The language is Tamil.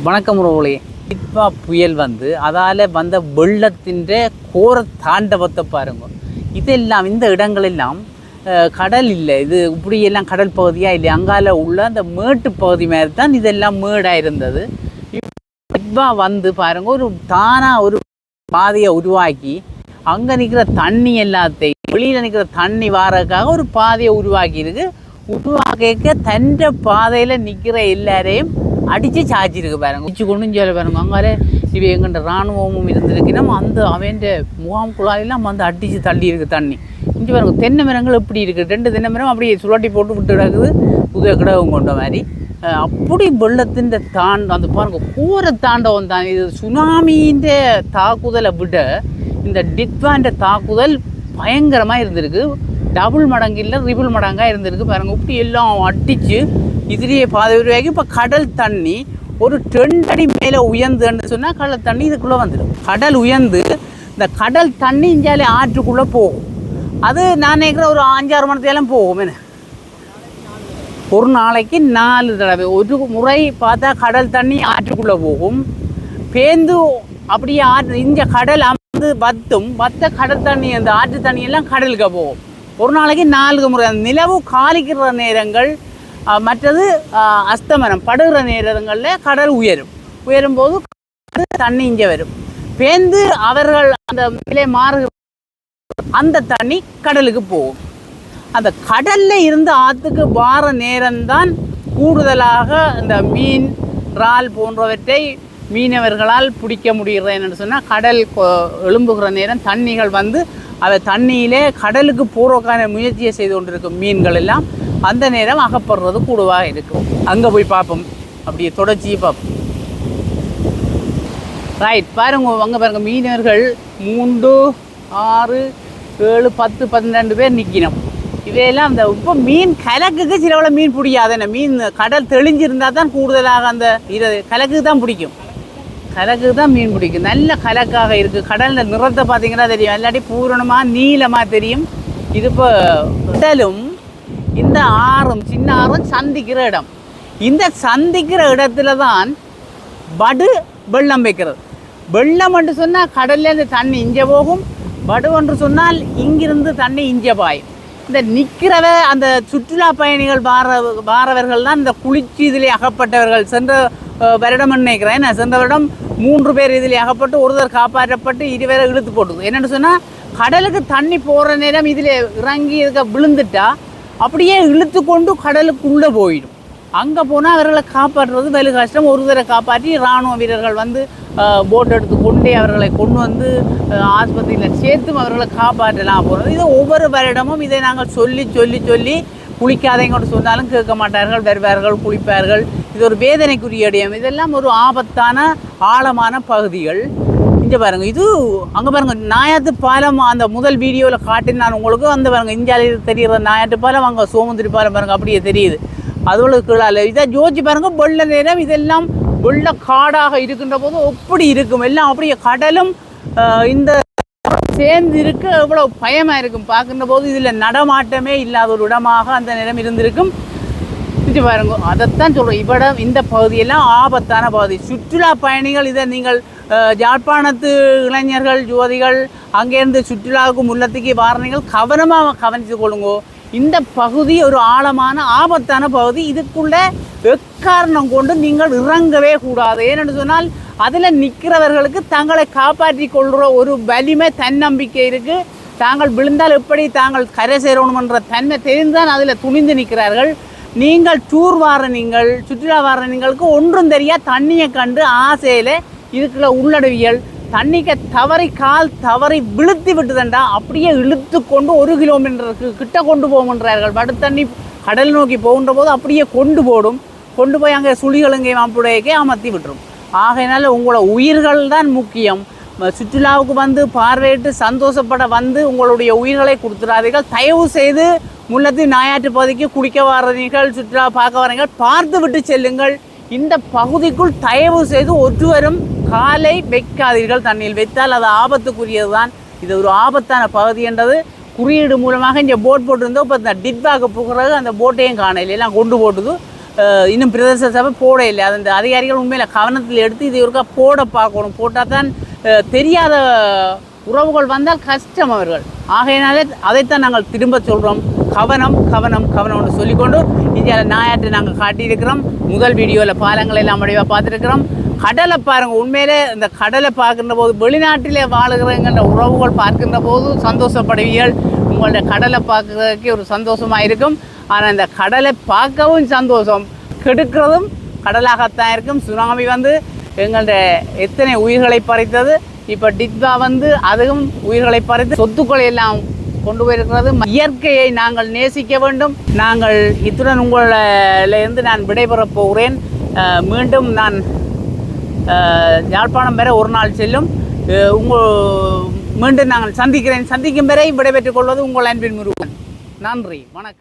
வணக்கம் ரோலே. டிட்வா புயல் வந்து அதால் வந்த வெள்ளத்தின் கோர தாண்டவத்தை பாருங்க. இதெல்லாம் இந்த இடங்களெல்லாம் கடல் இல்லை, இது இப்படியெல்லாம் கடல் பகுதியாக இல்லை, அங்கால உள்ள அந்த மேட்டு பகுதி மாதிரி தான் இதெல்லாம் மேடாக இருந்தது. டிட்வா வந்து பாருங்க ஒரு தானாக ஒரு பாதையை உருவாக்கி அங்கே நிற்கிற தண்ணி எல்லாத்தையும் வெளியில் நிற்கிற தண்ணி வாரதுக்காக ஒரு பாதையை உருவாக்கியிருக்கு. உருவாக்க தண்ட பாதையில் நிற்கிற எல்லாரையும் அடித்து சாய்ச்சிருக்கு பாருங்க, அடிச்சு கொண்டு சொல்ல பாருங்க. அங்காலே இவ எங்கள்கிட்ட இராணுவமும் இருந்திருக்குன்னா அந்த அவன் முகாம் குழாயெல்லாம் வந்து அடித்து தள்ளி இருக்குது தண்ணி. இங்கே பாருங்க தென்னை மரங்கள் எப்படி இருக்குது, 2 தென்னை மரம் அப்படியே சுழட்டி போட்டு விட்டு கிடக்குது, புதிய கிடவும் கொண்ட மாதிரி. அப்படி வெள்ளத்தின் அந்த பாருங்க கூற தாண்டவம் தான் இது. சுனாமியின் தாக்குதலை விட இந்த டிட்வான்ற தாக்குதல் பயங்கரமாக இருந்திருக்கு. டபுள் மடங்கு இல்லை ட்ரிபிள் மடங்காக இருந்திருக்கு பாருங்கள். இப்படி எல்லாம் அடித்து இதுலேயே பாதை உருவாக்கி இப்போ கடல் தண்ணி ஒரு 2 அடி மேலே உயர்ந்துன்னு சொன்னால் கடல் தண்ணி இதுக்குள்ளே வந்துடும். கடல் உயர்ந்து இந்த கடல் தண்ணி இஞ்சாலே ஆற்றுக்குள்ளே போகும். அது நான் நினைக்கிற ஒரு 5-6 மணி நேரம் போகும். என்ன ஒரு நாளைக்கு 4 தடவை ஒரு முறை பார்த்தா கடல் தண்ணி ஆற்றுக்குள்ளே போகும். பேந்து அப்படியே இந்த கடல் அமர்ந்து வத்த கடல் தண்ணி அந்த ஆற்று தண்ணியெல்லாம் கடலுக்கு போகும். ஒரு நாளைக்கு 4 முறை. அந்த நிலவு காலிக்கிற நேரங்கள் மற்றது அஸ்தமனம் படுகிற நேரங்களில் கடல் உயரும் போது தண்ணி இங்கே வரும். பேந்து அவர்கள் அந்த நிலை மாறுகிற அந்த தண்ணி கடலுக்கு போகும். அந்த கடலில் இருந்து ஆற்றுக்கு வார நேரம்தான் கூடுதலாக இந்த மீன் இறால் போன்றவற்றை மீனவர்களால் பிடிக்க முடிகிறது. என்னென்னு சொன்னால் கடல் எழும்புகிற நேரம் தண்ணிகள் வந்து அதை தண்ணியிலே கடலுக்கு போகிறதுக்கான முயற்சியை செய்து கொண்டிருக்கும் மீன்கள் எல்லாம் அந்த நேரம் அகப்படுறது கூடுவாக இருக்கும். அங்கே போய் பார்ப்போம், அப்படியே தொடர்ச்சியை பார்ப்போம். ரைட் பாருங்க, அங்கே பாருங்கள் மீனவர்கள் 3, 6, 7, 10, 12 பேர் நிற்கணும். இதையெல்லாம் அந்த இப்போ மீன் கலக்குக்கு சிலவள மீன் பிடிக்காது. என்ன மீன் கடல் தெளிஞ்சிருந்தால் தான் கூடுதலாக அந்த கலக்குக்கு தான் பிடிக்கும். கலக்குக்கு தான் மீன் பிடிக்கும். நல்ல கலக்காக இருக்குது. கடலில் நிறத்தை பார்த்தீங்கன்னா தெரியும், இல்லாட்டி பூரணமாக நீளமாக தெரியும். இது இப்போ கடலும் இந்த ஆறும் சின்ன ஆறும் சந்திக்கிற இடம். இந்த சந்திக்கிற இடத்துல தான் வடு வெள்ளம் வைக்கிறது. வெள்ளம் என்று சொன்னால் கடல்லேருந்து தண்ணி இங்கே போகும், வடு என்று சொன்னால் இங்கிருந்து தண்ணி இங்கே பாயும். இந்த நிற்கிறவ அந்த சுற்றுலா பயணிகள் வாரவர்கள் தான் இந்த குளிர்ச்சி இதிலே அகப்பட்டவர்கள். சென்ற வருடம் நினைக்கிறேன், சென்ற வருடம் 3 பேர் இதில் அகப்பட்டு ஒருத்தர் காப்பாற்றப்பட்டு 2 பேரை இழுத்து போட்டுது. என்னென்னு சொன்னால் கடலுக்கு தண்ணி போகிற நேரம் இதில் இறங்கி இருக்க விழுந்துட்டா அப்படியே இழுத்து கொண்டு கடலுக்குள்ளே போயிடும். அங்கே போனால் அவர்களை காப்பாற்றுறது வெகு கஷ்டம். ஒருத்தரை காப்பாற்றி இராணுவ வீரர்கள் வந்து போட் எடுத்து கொண்டே அவர்களை கொண்டு வந்து ஆஸ்பத்திரியில் சேர்த்தும் அவர்களை காப்பாற்றலாம் போகிறது. இது ஒவ்வொரு வருடமும் இதை நாங்கள் சொல்லி சொல்லி சொல்லி குளிக்காதவங்க சொன்னாலும் கேட்க மாட்டார்கள், வருவார்கள், குளிப்பார்கள். இது ஒரு வேதனைக்குரிய இடம். இதெல்லாம் ஒரு ஆபத்தான ஆழமான பகுதிகள். இங்கே பாருங்கள், இது அங்கே பாருங்கள் நாயாட்டு பாலம். அந்த முதல் வீடியோவில் காட்டின நான் உங்களுக்கு அந்த பாருங்கள் இந்தியாவில் தெரிகிற நாயாட்டு பாலம், அங்கே சோமந்திரி பாலம் பாருங்கள் அப்படியே தெரியுது. அதோட கீழால் இதை ஜோதிச்சு பாருங்கள். வெள்ள நேரம் இதெல்லாம் வெள்ள காடாக இருக்கின்ற போது எப்படி இருக்கும், எல்லாம் அப்படியே கடலும் இந்த சேர்ந்து இருக்க எவ்வளோ பயமாக இருக்கும் பார்க்கின்ற போது. இதில் நடமாட்டமே இல்லாத ஒரு இடமாக அந்த நேரம் இருந்திருக்கும். இது பாருங்க, அதைத்தான் சொல்கிறோம். இந்த பகுதியெல்லாம் ஆபத்தான பகுதி. சுற்றுலா பயணிகள் இதை நீங்கள் யாழ்ப்பாணத்து இளைஞர்கள் யுவதிகள் அங்கேருந்து சுற்றுலாவுக்கு முல்லத்துக்கு வாரணிகள் கவனமாக கவனித்து கொள்ளுங்கோ. இந்த பகுதி ஒரு ஆழமான ஆபத்தான பகுதி. இதுக்குள்ளே எக்காரணம் கொண்டு நீங்கள் இறங்கவே கூடாது. ஏனென்று சொன்னால் அதில் நிற்கிறவர்களுக்கு தங்களை காப்பாற்றி கொள்கிற ஒரு வலிமை தன்னம்பிக்கை இருக்குது. தாங்கள் விழுந்தால் எப்படி தாங்கள் கரை சேரணுமென்ற தன்மை தெரிந்துதான் அதில் துணிந்து நிற்கிறார்கள். நீங்கள் டூர் வார நீங்கள் சுற்றுலா வார நீங்களுக்கு ஒன்றும் தெரியாது. தண்ணியை கண்டு ஆசையில் இதுக்குள்ள உள்ளடவியல் தண்ணிக்கு தவறி கால் தவறி விழுத்தி விட்டுதண்டா அப்படியே இழுத்து கொண்டு 1 கிலோமீட்டருக்கு கிட்ட கொண்டு போகின்றார்கள். வடு தண்ணி கடல் நோக்கி போகின்ற போது அப்படியே கொண்டு போய் அங்கே சுழிகளுங்கே அப்படியே அமர்த்தி விட்டுரும். ஆகையினால உங்களோட உயிர்கள் தான் முக்கியம். சுற்றுலாவுக்கு வந்து பார்வையிட்டு சந்தோஷப்பட வந்து உங்களுடைய உயிர்களை கொடுத்துடாதீர்கள். தயவு செய்து முல்லத்து நாயாற்று பகுதிக்கு குளிக்க வர்றீர்கள், சுற்றுலா பார்க்க வரீர்கள், பார்த்து விட்டு செல்லுங்கள். இந்த பகுதிக்குள் தயவு செய்து ஒருவரும் காலை வைக்காதீர்கள். தண்ணியில் வைத்தால் அது ஆபத்துக்குரியது தான். இது ஒரு ஆபத்தான பகுதி என்றது குறியீடு மூலமாக இங்கே போட் போட்டிருந்தோம். இப்போ இந்த டிட்வாக்கு போகிறது அந்த போட்டையும் காணல, எல்லாம் கொண்டு போட்டுது. இன்னும் பிரதேச சபை போட இல்லை. அது அந்த அதிகாரிகள் உண்மையில் கவனத்தில் எடுத்து இது ஒருக்கா போட பார்க்கணும். போட்டால் தான் தெரியாத உறவுகள் வந்தால் கஷ்டம் அவர்கள். ஆகையினாலே அதைத்தான் நாங்கள் திரும்ப சொல்கிறோம், கவனம் கவனம் கவனம்னு சொல்லிக்கொண்டு இந்தியாவில் நாயாற்றை நாங்கள் காட்டியிருக்கிறோம். முதல் வீடியோவில் பாலங்களை எல்லாம் வடிவாக பார்த்துருக்கிறோம். கடலை பாருங்கள், உண்மையிலே இந்த கடலை பார்க்கின்ற போது வெளிநாட்டிலே வாழுகிறங்கிற உறவுகள் பார்க்கின்ற போது சந்தோஷப்படுவீர்கள். உங்களுடைய கடலை பார்க்குறதுக்கே ஒரு சந்தோஷமாக இருக்கும். ஆனால் இந்த கடலை பார்க்கவும் சந்தோஷம், கெடுக்கிறதும் கடலாகத்தான் இருக்கும். சுனாமி வந்து எங்களுடைய எத்தனை உயிர்களை பறித்தது. இப்போ டிட்வா வந்து அதுவும் உயிர்களை பறித்து சொத்துக்களை எல்லாம் கொண்டு போயிருக்கிறது. இயற்கையை நாங்கள் நேசிக்க வேண்டும். நாங்கள் இத்துடன் உங்களிலிருந்து நான் விடைபெறப் போகிறேன். மீண்டும் நான் யாழ்ப்பாணம் வரை ஒரு நாள் செல்லும். மீண்டும் நாங்கள் சந்திக்கிறேன். சந்திக்கும் வரை விடைபெற்றுக் கொள்வது உங்கள் அன்பின் முருகன். நன்றி, வணக்கம்.